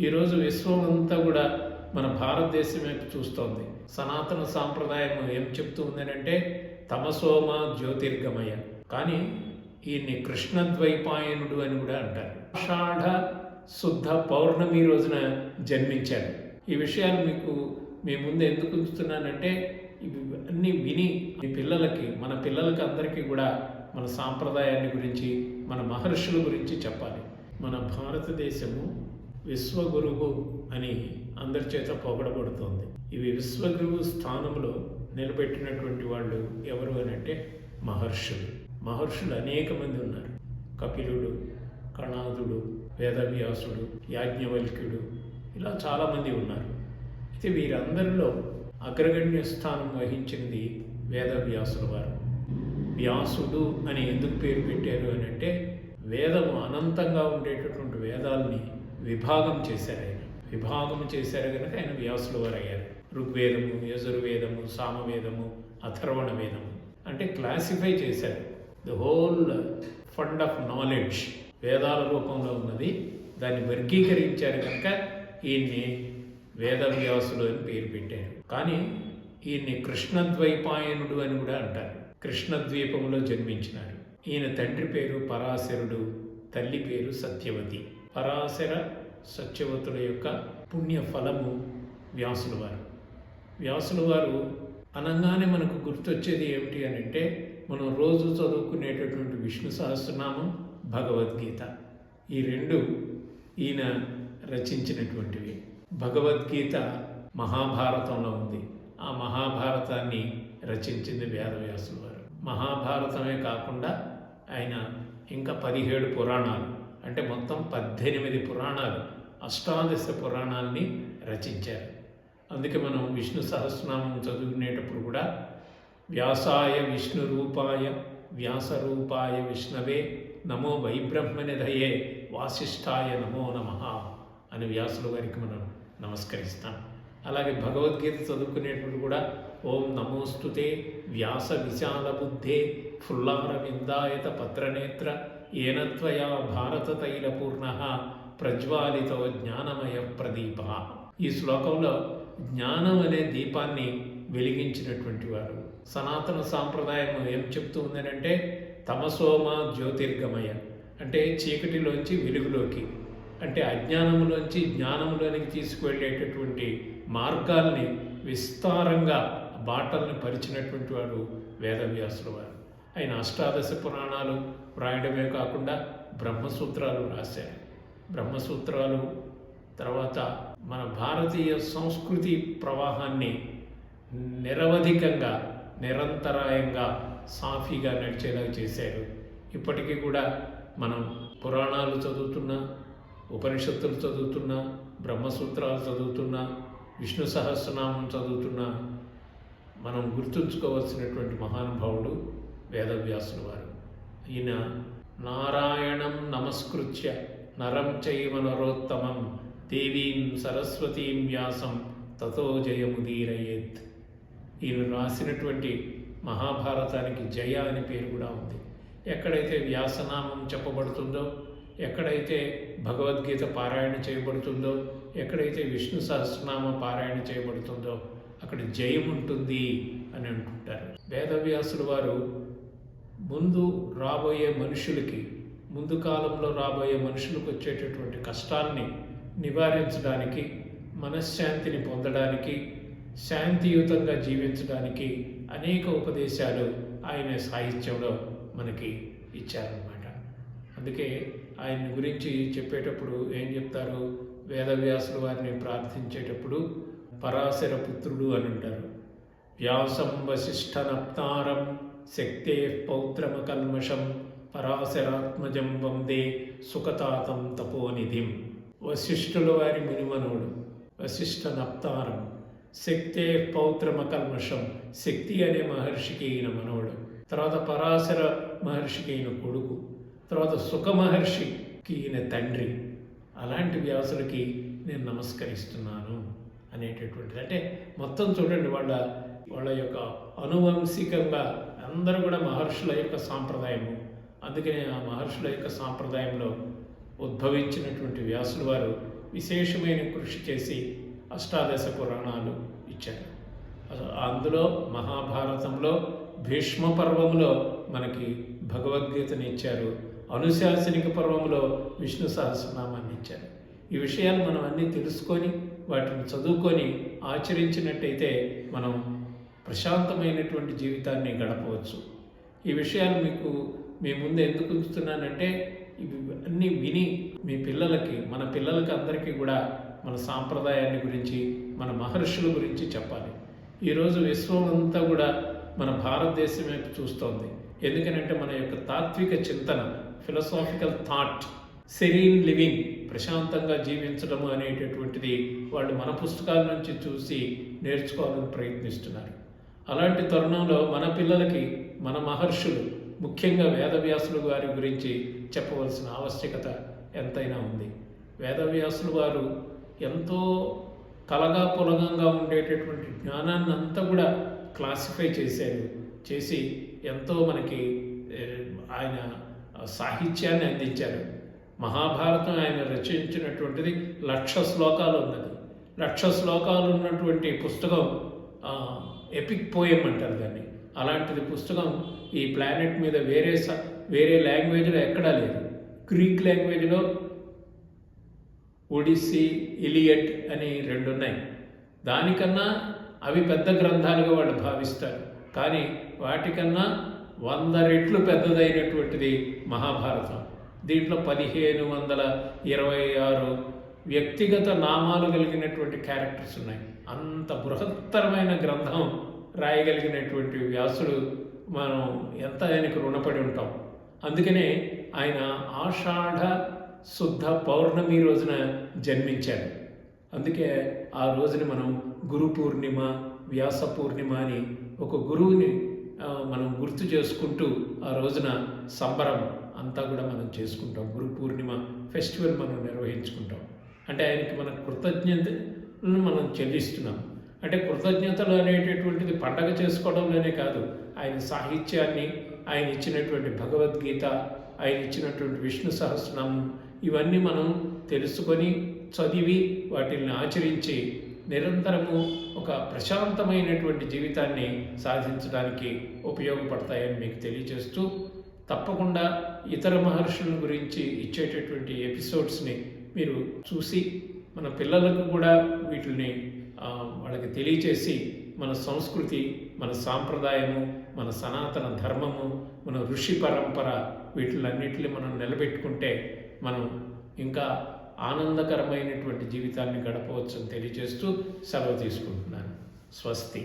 ఈరోజు విశ్వం అంతా కూడా మన భారతదేశం వైపు చూస్తోంది. సనాతన సాంప్రదాయం ఏం చెప్తూ ఉందనంటే తమసోమ జ్యోతిర్గమయ. కానీ ఈయన్ని కృష్ణద్వైపాయనుడు అని కూడా అంటారు. ఆషాఢ శుద్ధ పౌర్ణమి రోజున జన్మించాడు. ఈ విషయాలు మీకు మీ ముందు ఎందుకు ఉంచుతున్నానంటే ఇవి అన్నీ విని మీ పిల్లలకి, మన పిల్లలకి అందరికీ కూడా మన సాంప్రదాయాన్ని గురించి, మన మహర్షుల గురించి చెప్పాలి. మన భారతదేశము విశ్వగురువు అని అందరి చేత పొగడబడుతోంది. ఇవి విశ్వగురువు స్థానంలో నిలబెట్టినటువంటి వాళ్ళు ఎవరు అని అంటే మహర్షులు. మహర్షులు అనేక మంది ఉన్నారు. కపిలుడు, కణాదుడు, వేదవ్యాసుడు, యాజ్ఞవల్క్యుడు, ఇలా చాలామంది ఉన్నారు. అయితే వీరందరిలో అగ్రగణ్య స్థానం వహించింది వేదవ్యాసుల వారు. వ్యాసుడు అని ఎందుకు పేరు పెట్టారు అని అంటే వేదము అనంతంగా ఉండేటటువంటి వేదాలని విభాగం చేశారు. విభాగం చేశారు కనుక ఆయన వ్యాసుల వారు అయ్యారు. ఋగ్వేదము, యజుర్వేదము, సామవేదము, అథర్వణ వేదము అంటే క్లాసిఫై చేశారు. The whole fund of knowledge వేదాల రూపంలో ఉన్నది. దాన్ని వర్గీకరించారు కనుక ఈయన్ని వేదవ్యాసులు అని పేరు పెట్టారు. కానీ ఈయన్ని కృష్ణద్వైపాయనుడు అని కూడా అంటారు. కృష్ణద్వీపంలో జన్మించినారు. ఈయన తండ్రి పేరు పరాశరుడు, తల్లి పేరు సత్యవతి. పరాశర సత్యవతుల యొక్క పుణ్య ఫలము వ్యాసుల వారు. వ్యాసుల వారు అనగానే మనకు గుర్తొచ్చేది ఏమిటి అని అంటే మనం రోజు చదువుకునేటటువంటి విష్ణు సహస్రనామం, భగవద్గీత. ఈ రెండు ఈయన రచించినటువంటివి. భగవద్గీత మహాభారతంలో ఉంది. ఆ మహాభారతాన్ని రచించింది వేదవ్యాసుల వారు. మహాభారతమే కాకుండా ఆయన ఇంకా 17 పురాణాలు అంటే మొత్తం 18 పురాణాలు, అష్టాదశ పురాణాలని రచించారు. అందుకే మనం విష్ణు సహస్రనామం చదువుకునేటప్పుడు కూడా వ్యాసాయ విష్ణు రూపాయ వ్యాసరూపాయ విష్ణవే నమో వైబ్రహ్మనిధయే వాసిష్ఠాయ నమో నమః అని వ్యాసుల వారికి మనం నమస్కరిస్తాం. అలాగే భగవద్గీత చదువుకునేటప్పుడు కూడా ఓం నమోస్తుతే వ్యాస విశాల బుద్ధే ఫుల్లారవిందాయత పత్రనేత్ర ఏనత్వయా భారత తైలపూర్ణ ప్రజ్వాలితో జ్ఞానమయ ప్రదీప. ఈ శ్లోకంలో జ్ఞానం అనే దీపాన్ని వెలిగించినటువంటి వారు. సనాతన సాంప్రదాయం ఏం చెప్తూ ఉందనంటే తమసోమ జ్యోతిర్గమయ అంటే చీకటిలోంచి వెలుగులోకి, అంటే అజ్ఞానంలోంచి జ్ఞానంలోనికి తీసుకువెళ్ళేటటువంటి మార్గాల్ని విస్తారంగా బాటల్ని పరిచినటువంటి వాడు వేదవ్యాసుల వారు. ఆయన అష్టాదశ పురాణాలు వ్రాయడమే కాకుండా బ్రహ్మసూత్రాలు రాశారు. బ్రహ్మసూత్రాలు తర్వాత మన భారతీయ సంస్కృతి ప్రవాహాన్ని నిరవధికంగా, నిరంతరాయంగా, సాఫీగా నడిచేలా చేశారు. ఇప్పటికీ కూడా మనం పురాణాలు చదువుతున్నా, ఉపనిషత్తులు చదువుతున్నా, బ్రహ్మసూత్రాలు చదువుతున్నా, విష్ణు సహస్రనామం చదువుతున్నా మనం గుర్తుంచుకోవాల్సినటువంటి మహానుభావుడు వేదవ్యాసుల వారు. ఈయన నారాయణం నమస్కృత్య నరం చైవ నరోత్తమం దేవీం సరస్వతీం వ్యాసం తతో జయముదీరయేత్. ఈయన రాసినటువంటి మహాభారతానికి జయ అని పేరు కూడా ఉంది. ఎక్కడైతే వ్యాసనామం చెప్పబడుతుందో, ఎక్కడైతే భగవద్గీత పారాయణ చేయబడుతుందో, ఎక్కడైతే విష్ణు సహస్రనామ పారాయణ చేయబడుతుందో అక్కడ జయం ఉంటుంది అని అంటుంటారు. వేదవ్యాసుల వారు ముందు రాబోయే మనుషులకి, ముందు కాలంలో రాబోయే మనుషులకు వచ్చేటటువంటి కష్టాల్ని నివారించడానికి, మనశ్శాంతిని పొందడానికి, శాంతియుతంగా జీవించడానికి అనేక ఉపదేశాలు ఆయన సాహిత్యంలో మనకి ఇచ్చారన్నమాట. అందుకే ఆయన గురించి చెప్పేటప్పుడు ఏం చెప్తారు, వేదవ్యాసుల వారిని ప్రార్థించేటప్పుడు పరాశర పుత్రుడు అని అంటారు. వ్యాసం వశిష్ఠ నప్తారం శక్తే పౌత్రమకల్మషం పరాశరాత్మజం వందే సుఖతాతం తపోనిధిం. వశిష్ఠుల వారి మునిమనుడు వశిష్ఠ నప్తారం, శక్తే పౌత్రమకల్మషం, శక్తి అనే మహర్షికి ఈయన మనవడు, తర్వాత పరాశర మహర్షికి ఈయన కొడుకు, తర్వాత సుఖ మహర్షికి ఈయన తండ్రి. అలాంటి వ్యాసులకి నేను నమస్కరిస్తున్నాను అనేటటువంటిది. అంటే మొత్తం చూడండి, వాళ్ళ యొక్క అనువంశికంగా అందరూ కూడా మహర్షుల యొక్క సాంప్రదాయము. అందుకనే ఆ మహర్షుల యొక్క సాంప్రదాయంలో ఉద్భవించినటువంటి వ్యాసుల వారు విశేషమైన కృషి చేసి అష్టాదశ పురాణాలు ఇచ్చారు. అందులో మహాభారతంలో భీష్మ పర్వంలో మనకి భగవద్గీతని ఇచ్చారు. అనుశాసనిక పర్వంలో విష్ణు సహస్రనామాన్ని ఇచ్చారు. ఈ విషయాలు మనం అన్నీ తెలుసుకొని వాటిని చదువుకొని ఆచరించినట్టయితే మనం ప్రశాంతమైనటువంటి జీవితాన్ని గడపవచ్చు. ఈ విషయాలు మీ ముందు ఎందుకు ఉంచుతున్నానంటే ఇవి అన్నీ విని మీ పిల్లలకి, మన పిల్లలకి అందరికీ కూడా మన సాంప్రదాయాన్ని గురించి, మన మహర్షుల గురించి చెప్పాలి. ఈరోజు విశ్వం అంతా కూడా మన భారతదేశం వైపు చూస్తోంది. ఎందుకనంటే మన యొక్క తాత్విక చింతన, ఫిలసాఫికల్ థాట్, సెరీన్ లివింగ్, ప్రశాంతంగా జీవించడం అనేటటువంటిది వాళ్ళు మన పుస్తకాల నుంచి చూసి నేర్చుకోవాలని ప్రయత్నిస్తున్నారు. అలాంటి తరుణంలో మన పిల్లలకి మన మహర్షులు, ముఖ్యంగా వేదవ్యాసులు వారి గురించి చెప్పవలసిన ఆవశ్యకత ఎంతైనా ఉంది. వేదవ్యాసులు వారు ఎంతో కలగా పులగంగా ఉండేటటువంటి జ్ఞానాన్ని అంతా కూడా క్లాసిఫై చేసి ఎంతో మనకి ఆయన సాహిత్యాన్ని అందించారు. మహాభారతం ఆయన రచించినటువంటిది 1,00,000 శ్లోకాలు ఉన్నది. 1,00,000 శ్లోకాలు ఉన్నటువంటి పుస్తకం ఎపిక్ పోయం అంటారు దాన్ని. అలాంటిది పుస్తకం ఈ ప్లానెట్ మీద వేరే లాంగ్వేజ్లో ఎక్కడా లేదు. గ్రీక్ లాంగ్వేజ్లో ఒడిస్సీ, ఇలియడ్ అని 2 ఉన్నాయి. దానికన్నా అవి పెద్ద గ్రంథాలుగా వాళ్ళు భావిస్తారు. కానీ వాటికన్నా 100 రెట్లు పెద్దదైనటువంటిది మహాభారతం. దీంట్లో 1526 వ్యక్తిగత నామాలు కలిగినటువంటి క్యారెక్టర్స్ ఉన్నాయి. అంత బృహత్తరమైన గ్రంథం రాయగలిగినటువంటి వ్యాసుడు మనం ఎంత ఆయనకు రుణపడి ఉంటాం. అందుకనే ఆయన ఆషాఢ శుద్ధ పౌర్ణమి రోజున జన్మించారు. అందుకే ఆ రోజుని మనం గురు పూర్ణిమ, వ్యాస పూర్ణిమ అని ఒక గురువుని మనం గుర్తు చేసుకుంటూ ఆ రోజున సంబరం అంతా కూడా మనం చేసుకుంటాం. గురు పూర్ణిమ ఫెస్టివల్ మనం నిర్వహించుకుంటాం. అంటే ఆయనకి మన కృతజ్ఞతలను మనం చెల్లిస్తున్నాం. అంటే కృతజ్ఞతలు అనేటటువంటిది పండగ చేసుకోవడంలోనే కాదు, ఆయన సాహిత్యాన్ని, ఆయన ఇచ్చినటువంటి భగవద్గీత, ఆయన ఇచ్చినటువంటి విష్ణు సహస్రనామం, ఇవన్నీ మనం తెలుసుకొని చదివి వాటిని ఆచరించి నిరంతరము ఒక ప్రశాంతమైనటువంటి జీవితాన్ని సాధించడానికి ఉపయోగపడతాయని మీకు తెలియజేస్తూ, తప్పకుండా ఇతర మహర్షుల గురించి ఇచ్చేటటువంటి ఎపిసోడ్స్ని మీరు చూసి మన పిల్లలకు కూడా వీటిని వాళ్ళకి తెలియచేసి మన సంస్కృతి, మన సాంప్రదాయము, మన సనాతన ధర్మము, మన ఋషి పరంపర, వీటిలన్నిటిని మనం నిలబెట్టుకుంటే మనం ఇంకా ఆనందకరమైనటువంటి జీవితాన్ని గడపవచ్చని తెలియజేస్తూ సెలవు తీసుకుంటున్నాను. స్వస్తి.